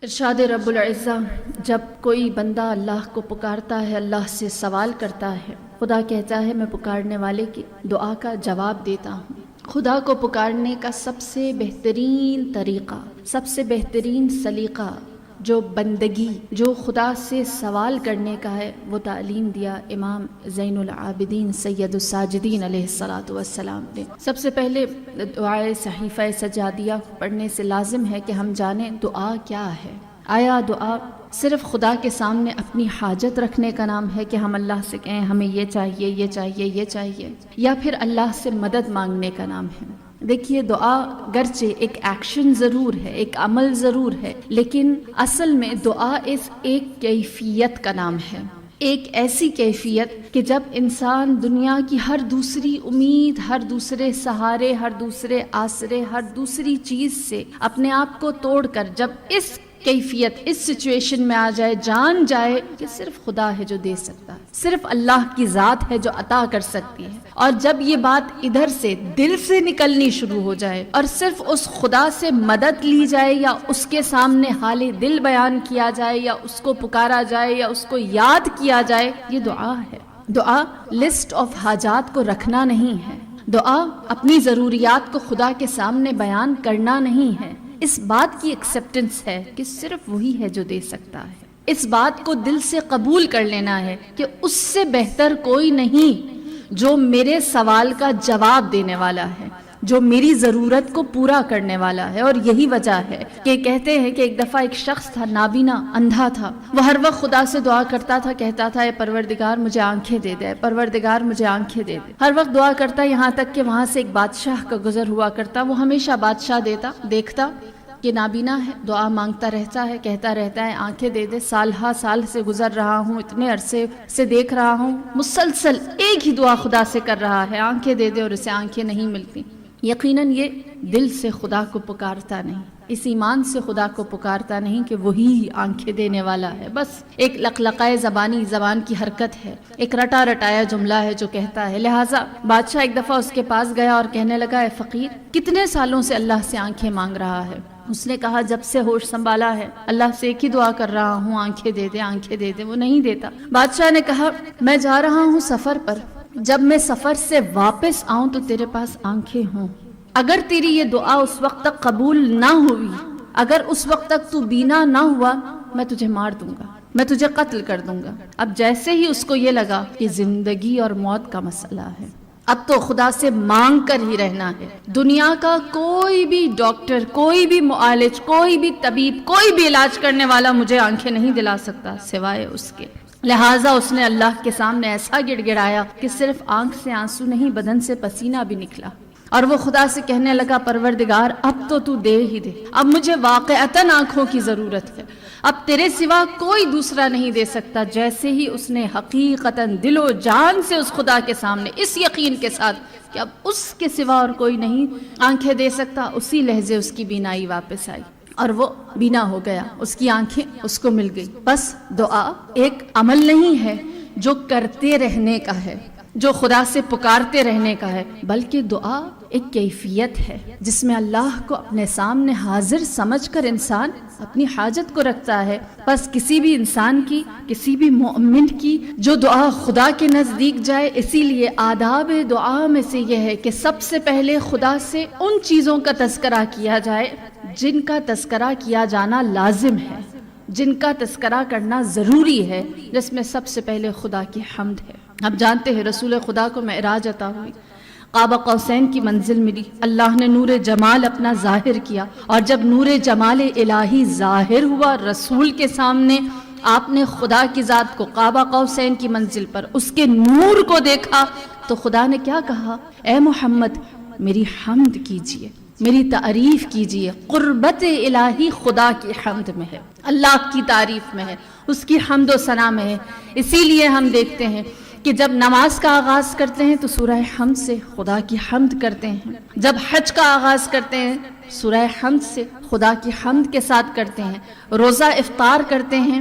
ارشاد رب العزہ، جب کوئی بندہ اللہ کو پکارتا ہے، اللہ سے سوال کرتا ہے، خدا کہتا ہے میں پکارنے والے کی دعا کا جواب دیتا ہوں۔ خدا کو پکارنے کا سب سے بہترین طریقہ، سب سے بہترین سلیقہ جو بندگی، جو خدا سے سوال کرنے کا ہے، وہ تعلیم دیا امام زین العابدین سید الساجدین علیہ الصلاۃ والسلام نے۔ سب سے پہلے دعائے صحیفہ سجادیہ پڑھنے سے لازم ہے کہ ہم جانیں دعا کیا ہے۔ آیا دعا صرف خدا کے سامنے اپنی حاجت رکھنے کا نام ہے کہ ہم اللہ سے کہیں ہمیں یہ چاہیے، یہ چاہیے، یہ چاہیے، یا پھر اللہ سے مدد مانگنے کا نام ہے؟ دیکھیے، دعا گرچہ ایک ایکشن ضرور ہے، ایک عمل ضرور ہے، لیکن اصل میں دعا ایک کیفیت کا نام ہے، ایک ایسی کیفیت کہ جب انسان دنیا کی ہر دوسری امید، ہر دوسرے سہارے، ہر دوسرے آسرے، ہر دوسری چیز سے اپنے آپ کو توڑ کر جب اس کیفیت، اس سچویشن میں آ جائے، جان جائے کہ صرف خدا ہے جو دے سکتا ہے، صرف اللہ کی ذات ہے جو عطا کر سکتی ہے، اور جب یہ بات ادھر سے دل سے نکلنی شروع ہو جائے اور صرف اس خدا سے مدد لی جائے یا اس کے سامنے حال دل بیان کیا جائے یا اس کو پکارا جائے یا اس کو یاد کیا جائے، یہ دعا ہے۔ دعا لسٹ آف حاجات کو رکھنا نہیں ہے، دعا اپنی ضروریات کو خدا کے سامنے بیان کرنا نہیں ہے، اس بات کی ایکسیپٹنس ہے کہ صرف وہی ہے جو دے سکتا ہے، اس بات کو دل سے قبول کر لینا ہے کہ اس سے بہتر کوئی نہیں جو میرے سوال کا جواب دینے والا ہے، جو میری ضرورت کو پورا کرنے والا ہے۔ اور یہی وجہ ہے کہ کہتے ہیں کہ ایک دفعہ ایک شخص تھا، نابینا، اندھا تھا، وہ ہر وقت خدا سے دعا کرتا تھا، کہتا تھا اے پروردگار مجھے آنکھیں دے دے، پروردگار مجھے آنکھیں دے دے، ہر وقت دعا کرتا، یہاں تک کہ وہاں سے ایک بادشاہ کا گزر ہوا کرتا، وہ ہمیشہ بادشاہ دیکھتا کہ نابینا ہے، دعا مانگتا رہتا ہے، کہتا رہتا ہے آنکھیں دے دے، سال ہا سال سے گزر رہا ہوں، اتنے عرصے سے دیکھ رہا ہوں، مسلسل ایک ہی دعا خدا سے کر رہا ہے، آنکھیں دے دے، اور اسے آنکھیں نہیں ملتی۔ یقیناً یہ دل سے خدا کو پکارتا نہیں، اس ایمان سے خدا کو پکارتا نہیں کہ وہی آنکھیں دینے والا ہے، بس ایک لقلقائے زبان کی حرکت ہے، ایک رٹا رٹایا جملہ ہے جو کہتا ہے۔ لہٰذا بادشاہ ایک دفعہ اس کے پاس گیا اور کہنے لگا اے فقیر، کتنے سالوں سے اللہ سے آنکھیں مانگ رہا ہے؟ اس نے کہا جب سے ہوش سنبھالا ہے اللہ سے ایک ہی دعا کر رہا ہوں، آنکھیں دے دے، آنکھیں دے دے، وہ نہیں دیتا۔ بادشاہ نے کہا میں جا رہا ہوں سفر پر، جب میں سفر سے واپس آؤں تو تیرے پاس آنکھیں ہوں، اگر تیری یہ دعا اس وقت تک قبول نہ ہوئی، اگر اس وقت تک تو بینا نہ ہوا، میں تجھے مار دوں گا، میں تجھے قتل کر دوں گا۔ اب جیسے ہی اس کو یہ لگا کہ زندگی اور موت کا مسئلہ ہے، اب تو خدا سے مانگ کر ہی رہنا ہے، دنیا کا کوئی بھی ڈاکٹر، کوئی بھی معالج، کوئی بھی طبیب، کوئی بھی علاج کرنے والا مجھے آنکھیں نہیں دلا سکتا سوائے اس کے۔ لہٰذا اس نے اللہ کے سامنے ایسا گڑ گڑایا کہ صرف آنکھ سے آنسو نہیں، بدن سے پسینہ بھی نکلا، اور وہ خدا سے کہنے لگا پروردگار اب تو دے ہی دے، اب مجھے واقعتاً آنکھوں کی ضرورت ہے، اب تیرے سوا کوئی دوسرا نہیں دے سکتا۔ جیسے ہی اس نے حقیقتاً دل و جان سے اس خدا کے سامنے اس یقین کے ساتھ کہ اب اس کے سوا اور کوئی نہیں آنکھیں دے سکتا، اسی لحظے اس کی بینائی واپس آئی اور وہ بینا ہو گیا، اس کی آنکھیں اس کو مل گئی۔ بس دعا ایک عمل نہیں ہے جو کرتے رہنے کا ہے، جو خدا سے پکارتے رہنے کا ہے، بلکہ دعا ایک کیفیت ہے جس میں اللہ کو اپنے سامنے حاضر سمجھ کر انسان اپنی حاجت کو رکھتا ہے۔ بس کسی بھی انسان کی، کسی بھی مومن کی جو دعا خدا کے نزدیک جائے، اسی لیے آداب دعا میں سے یہ ہے کہ سب سے پہلے خدا سے ان چیزوں کا تذکرہ کیا جائے جن کا تذکرہ کیا جانا لازم ہے، جن کا تذکرہ کرنا ضروری ہے، جس میں سب سے پہلے خدا کی حمد ہے۔ اب جانتے ہیں رسول خدا کو معراج عطا ہوئی، قاب قوسین کی منزل ملی، اللہ نے نور جمال اپنا ظاہر کیا، اور جب نور جمال الہی ظاہر ہوا رسول کے سامنے، آپ نے خدا کی ذات کو قاب قوسین کی منزل پر اس کے نور کو دیکھا تو خدا نے کیا کہا؟ اے محمد میری حمد کیجئے، میری تعریف کیجئے۔ قربت الہی خدا کی حمد میں ہے، اللہ کی تعریف میں ہے، اس کی حمد و ثنا میں ہے۔ اسی لیے ہم دیکھتے ہیں کہ جب نماز کا آغاز کرتے ہیں تو سورہ حمد سے خدا کی حمد کرتے ہیں، جب حج کا آغاز کرتے ہیں سورہ حمد سے خدا کی حمد کے ساتھ کرتے ہیں، روزہ افطار کرتے ہیں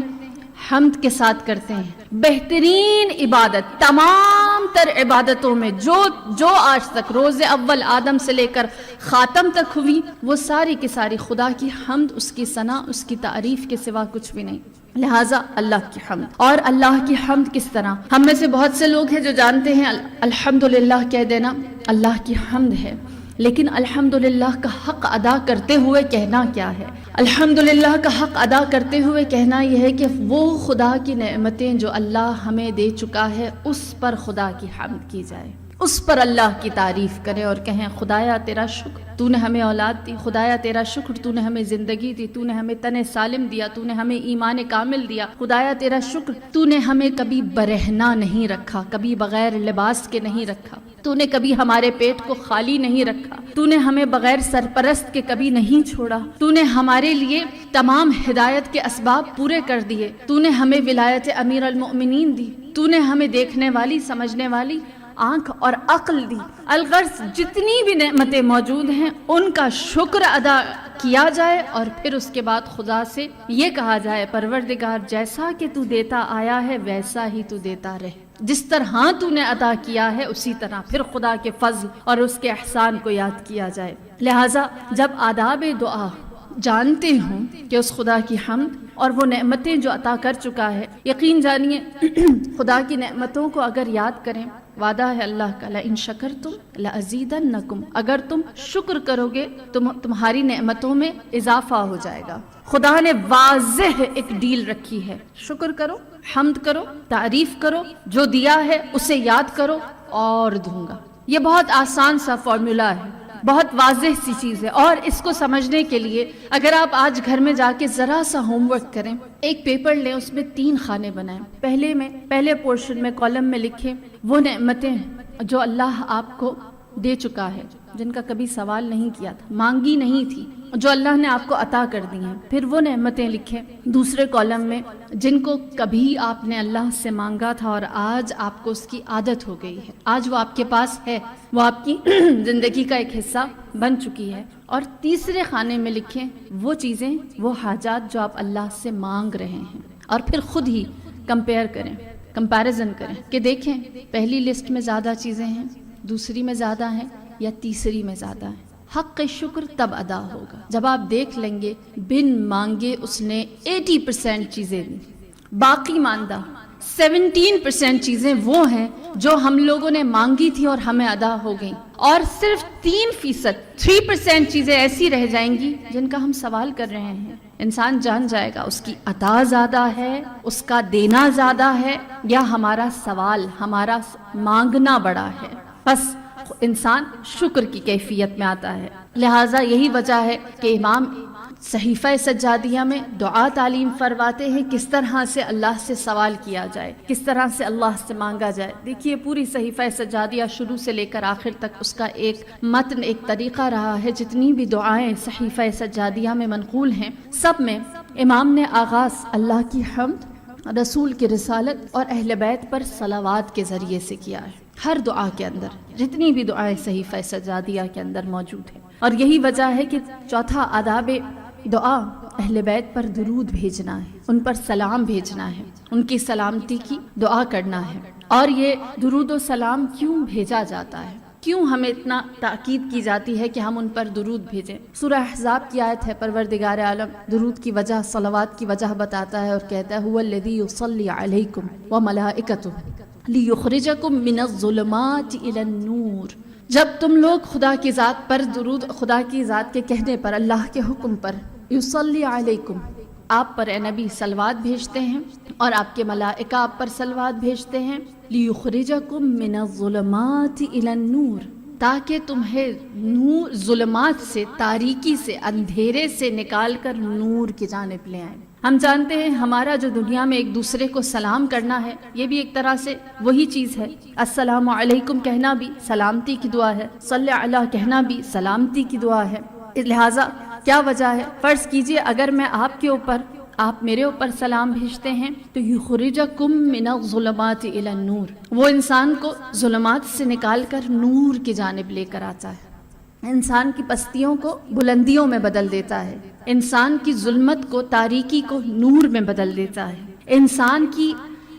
حمد کے ساتھ کرتے ہیں۔ بہترین عبادت، تمام تر عبادتوں میں جو آج تک روز اول آدم سے لے کر خاتم تک ہوئی، وہ ساری کی ساری خدا کی حمد، اس کی ثنا، اس کی تعریف کے سوا کچھ بھی نہیں۔ لہٰذا اللہ کی حمد۔ اور اللہ کی حمد کس طرح؟ ہم میں سے بہت سے لوگ ہیں جو جانتے ہیں الحمدللہ کہہ دینا اللہ کی حمد ہے، لیکن الحمدللہ کا حق ادا کرتے ہوئے کہنا کیا ہے؟ الحمدللہ کا حق ادا کرتے ہوئے کہنا یہ ہے کہ وہ خدا کی نعمتیں جو اللہ ہمیں دے چکا ہے اس پر خدا کی حمد کی جائے، اس پر اللہ کی تعریف کرے اور کہیں خدایا تیرا شکر، تو نے ہمیں اولاد دی، خدایا تیرا شکر تو نے ہمیں زندگی دی، تو نے ہمیں تن سالم دیا، تو نے ہمیں ایمان کامل دیا، خدایا تیرا شکر تو نے ہمیں کبھی برہنہ نہیں رکھا، کبھی بغیر لباس کے نہیں رکھا، تو نے کبھی ہمارے پیٹ کو خالی نہیں رکھا، تو نے ہمیں بغیر سرپرست کے کبھی نہیں چھوڑا، تو نے ہمارے لیے تمام ہدایت کے اسباب پورے کر دیے، تو نے ہمیں ولایت امیر المؤمنین دی، تو نے ہمیں دیکھنے والی سمجھنے والی آنکھ اور عقل دی۔ الغرض جتنی بھی نعمتیں موجود ہیں ان کا شکر ادا کیا جائے، اور پھر اس کے بعد خدا سے یہ کہا جائے پروردگار جیسا کہ تو دیتا آیا ہے ویسا ہی تو دیتا رہے، جس طرح تو نے عطا کیا ہے اسی طرح پھر خدا کے فضل اور اس کے احسان کو یاد کیا جائے۔ لہٰذا جب آداب دعا جانتے ہوں کہ اس خدا کی حمد اور وہ نعمتیں جو عطا کر چکا ہے، یقین جانیے خدا کی نعمتوں کو اگر یاد کریں، وعدہ ہے اللہ کا لَإِن شَكَرْتُمْ لَأَزِيدَنَّكُمْ، اگر تم شکر کرو گے تو تمہاری نعمتوں میں اضافہ ہو جائے گا۔ خدا نے واضح ایک ڈیل رکھی ہے، شکر کرو، حمد کرو، تعریف کرو، جو دیا ہے اسے یاد کرو اور دوں گا۔ یہ بہت آسان سا فارمولا ہے، بہت واضح سی چیز ہے، اور اس کو سمجھنے کے لیے اگر آپ آج گھر میں جا کے ذرا سا ہوم ورک کریں، ایک پیپر لیں، اس میں 3 خانے بنائیں، پہلے پورشن میں کالم میں لکھیں وہ نعمتیں جو اللہ آپ کو دے چکا ہے، جن کا کبھی سوال نہیں کیا تھا، مانگی نہیں تھی، جو اللہ نے آپ کو عطا کر دی ہیں، پھر وہ نعمتیں لکھیں دوسرے کالم میں جن کو کبھی آپ نے اللہ سے مانگا تھا اور آج آپ کو اس کی عادت ہو گئی ہے، آج وہ آپ کے پاس ہے، وہ آپ کی زندگی کا ایک حصہ بن چکی ہے، اور تیسرے خانے میں لکھیں وہ چیزیں، وہ حاجات جو آپ اللہ سے مانگ رہے ہیں، اور پھر خود ہی کمپیئر کریں، کمپیریزن کریں کہ دیکھیں پہلی لسٹ میں زیادہ چیزیں ہیں، دوسری میں زیادہ ہیں یا تیسری میں زیادہ ہیں۔ حق شکر تب ادا ہوگا جب آپ دیکھ لیں گے بن مانگے اس نے 80% چیزیں دی، باقی ماندہ 17% چیزیں وہ ہیں جو ہم لوگوں نے مانگی تھی اور ہمیں ادا ہو گئیں، اور صرف 3% چیزیں ایسی رہ جائیں گی جن کا ہم سوال کر رہے ہیں۔ انسان جان جائے گا اس کی عطا زیادہ ہے، اس کا دینا زیادہ ہے، یا ہمارا سوال، ہمارا مانگنا بڑا ہے۔ بس انسان شکر کی کیفیت میں آتا ہے۔ لہٰذا یہی وجہ ہے کہ امام صحیفہ سجادیہ میں دعا تعلیم فرماتے ہیں کس طرح سے اللہ سے سوال کیا جائے، کس طرح سے اللہ سے مانگا جائے۔ دیکھیے پوری صحیفہ سجادیہ شروع سے لے کر آخر تک اس کا ایک متن، ایک طریقہ رہا ہے۔ جتنی بھی دعائیں صحیفہ سجادیہ میں منقول ہیں، سب میں امام نے آغاز اللہ کی حمد، رسول کی رسالت اور اہل بیت پر صلوات کے ذریعے سے کیا ہے۔ ہر دعا کے اندر جتنی بھی دعائیں صحیفہ سجادیہ کے اندر موجود ہیں، اور یہی وجہ ہے کہ چوتھا آداب دعا اہل بیت پر درود بھیجنا ہے، ان پر سلام بھیجنا ہے، ان کی سلامتی کی دعا کرنا ہے۔ اور یہ درود و سلام کیوں بھیجا جاتا ہے، کیوں ہمیں اتنا تاکید کی جاتی ہے کہ ہم ان پر درود بھیجیں؟ سورہ احزاب کی آیت ہے، پروردگار عالم درود کی وجہ، صلوات کی وجہ بتاتا ہے اور کہتا ہے هو الذی یصلی علیکم وملائکتہ لیخرجکم من الظلمات الی النور۔ جب تم لوگ خدا کی ذات پر درود، خدا کی ذات کے کہنے پر، اللہ کے حکم پر، یصلی علیکم، آپ پر اے نبی صلوات بھیجتے ہیں، اور آپ کے ملائکہ آپ پر صلوات بھیجتے ہیں، لیخرجکم من الظلمات الی النور، تاکہ تمہیں نور، ظلمات سے، تاریکی سے، اندھیرے سے نکال کر نور کی جانب لے آئیں۔ ہم جانتے ہیں ہمارا جو دنیا میں ایک دوسرے کو سلام کرنا ہے، یہ بھی ایک طرح سے وہی چیز ہے۔ السلام علیکم کہنا بھی سلامتی کی دعا ہے، صلی اللہ کہنا بھی سلامتی کی دعا ہے۔ لہٰذا کیا وجہ ہے؟ فرض کیجئے اگر میں آپ کے اوپر، آپ میرے اوپر سلام بھیجتے ہیں تو یخرجکم من الظلمات الی النور، وہ انسان کو ظلمات سے نکال کر نور کی جانب لے کر آتا ہے، انسان کی پستیوں کو بلندیوں میں بدل دیتا ہے، انسان کی ظلمت کو، تاریکی کو نور میں بدل دیتا ہے، انسان کی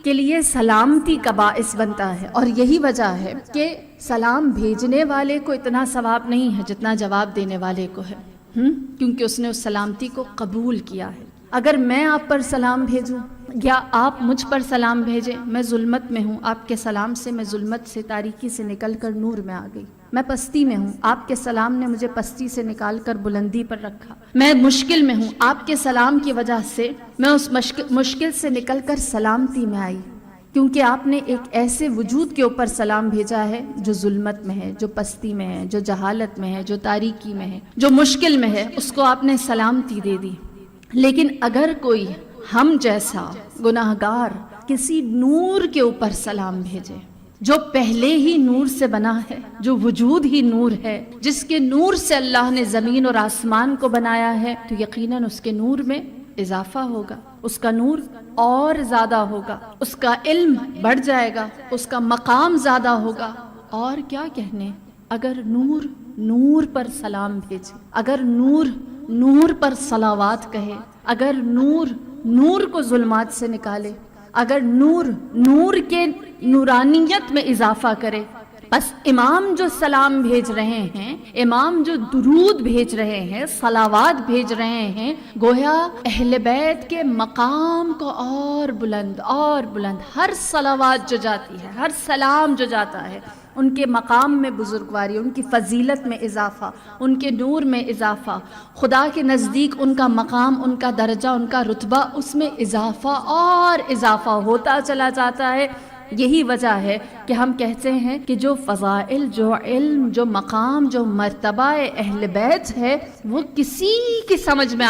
کے لیے سلامتی کا باعث بنتا ہے، اور یہی وجہ ہے کہ سلام بھیجنے والے کو اتنا ثواب نہیں ہے جتنا جواب دینے والے کو ہے، کیونکہ اس نے اس سلامتی کو قبول کیا ہے۔ اگر میں آپ پر سلام بھیجوں یا آپ مجھ پر سلام بھیجیں، میں ظلمت میں ہوں، آپ کے سلام سے میں ظلمت سے، تاریکی سے نکل کر نور میں آ گئی۔ میں پستی میں ہوں، آپ کے سلام نے مجھے پستی سے نکال کر بلندی پر رکھا۔ میں مشکل میں ہوں، آپ کے سلام کی وجہ سے میں اس مشکل سے نکل کر سلامتی میں آئی، کیونکہ آپ نے ایک ایسے وجود کے اوپر سلام بھیجا ہے جو ظلمت میں ہے، جو پستی میں ہے، جو جہالت میں ہے، جو تاریکی میں ہے، جو مشکل میں ہے، اس کو آپ نے سلامتی دے دی۔ لیکن اگر کوئی ہم جیسا گناہگار کسی نور کے اوپر سلام بھیجے، جو پہلے ہی نور سے بنا ہے، جو وجود ہی نور ہے، جس کے نور سے اللہ نے زمین اور آسمان کو بنایا ہے، تو یقیناً اس کے نور میں اضافہ ہوگا، اس کا نور اور زیادہ ہوگا، اس کا علم بڑھ جائے گا، اس کا مقام زیادہ ہوگا۔ اور کیا کہنے، اگر نور نور پر سلام بھیجے، اگر نور نور پر صلوات کہے، اگر نور نور کو ظلمات سے نکالے، اگر نور نور کے نورانیت میں اضافہ کرے، بس امام جو سلام بھیج رہے ہیں، امام جو درود بھیج رہے ہیں، صلوات بھیج رہے ہیں، گویا اہل بیت کے مقام کو اور بلند اور بلند، ہر صلوات جو جاتی ہے، ہر سلام جو جاتا ہے، ان کے مقام میں بزرگواری، ان کی فضیلت میں اضافہ، ان کے نور میں اضافہ، خدا کے نزدیک ان کا مقام، ان کا درجہ، ان کا رتبہ، اس میں اضافہ اور اضافہ ہوتا چلا جاتا ہے۔ یہی وجہ ہے کہ ہم کہتے ہیں کہ جو فضائل، جو علم، جو مقام، جو مرتبہ اہل بیت ہے، وہ کسی کی سمجھ میں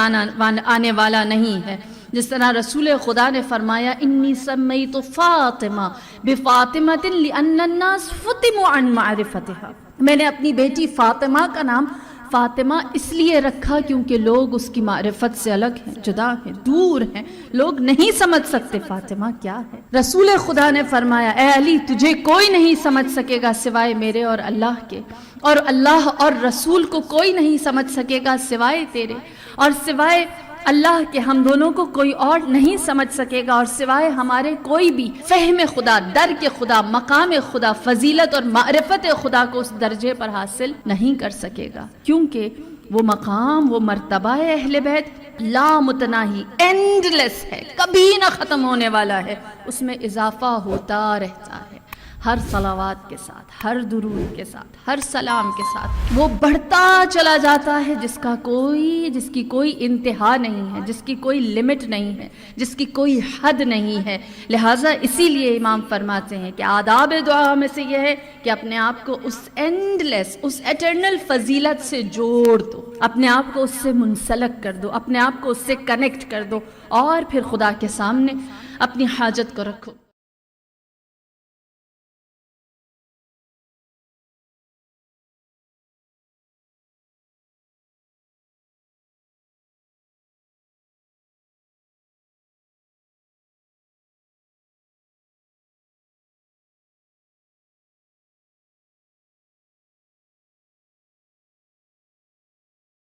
آنے والا نہیں ہے۔ جس طرح رسول خدا نے فرمایا، انی سمیت فاطمہ بفاطمۃ لأن الناس فتموا عن معرفتها، میں نے اپنی بیٹی فاطمہ کا نام فاطمہ اس لیے رکھا کیونکہ لوگ اس کی معرفت سے الگ ہیں، جدا ہیں، دور ہیں، لوگ نہیں سمجھ سکتے فاطمہ کیا ہے۔ رسول خدا نے فرمایا، اے علی، تجھے کوئی نہیں سمجھ سکے گا سوائے میرے اور اللہ کے، اور اللہ اور رسول کو کوئی نہیں سمجھ سکے گا سوائے تیرے، اور سوائے اللہ کے ہم دونوں کو کوئی اور نہیں سمجھ سکے گا، اور سوائے ہمارے کوئی بھی فہم خدا، در کے خدا، مقام خدا، فضیلت اور معرفت خدا کو اس درجے پر حاصل نہیں کر سکے گا، کیونکہ وہ مقام، وہ مرتبہ اہل بیت لا متناہی، اینڈ لیس ہے، کبھی نہ ختم ہونے والا ہے، اس میں اضافہ ہوتا رہتا ہے، ہر صلوات کے ساتھ، ہر درود کے ساتھ، ہر سلام کے ساتھ وہ بڑھتا چلا جاتا ہے، جس کی کوئی انتہا نہیں ہے، جس کی کوئی لمٹ نہیں ہے، جس کی کوئی حد نہیں ہے۔ لہٰذا اسی لیے امام فرماتے ہیں کہ آداب دعا میں سے یہ ہے کہ اپنے آپ کو us and less, us eternal فضیلت سے جوڑ دو، اپنے آپ کو اس سے منسلک کر دو، اپنے آپ کو اس سے کنیکٹ کر دو، اور پھر خدا کے سامنے اپنی حاجت کو رکھو۔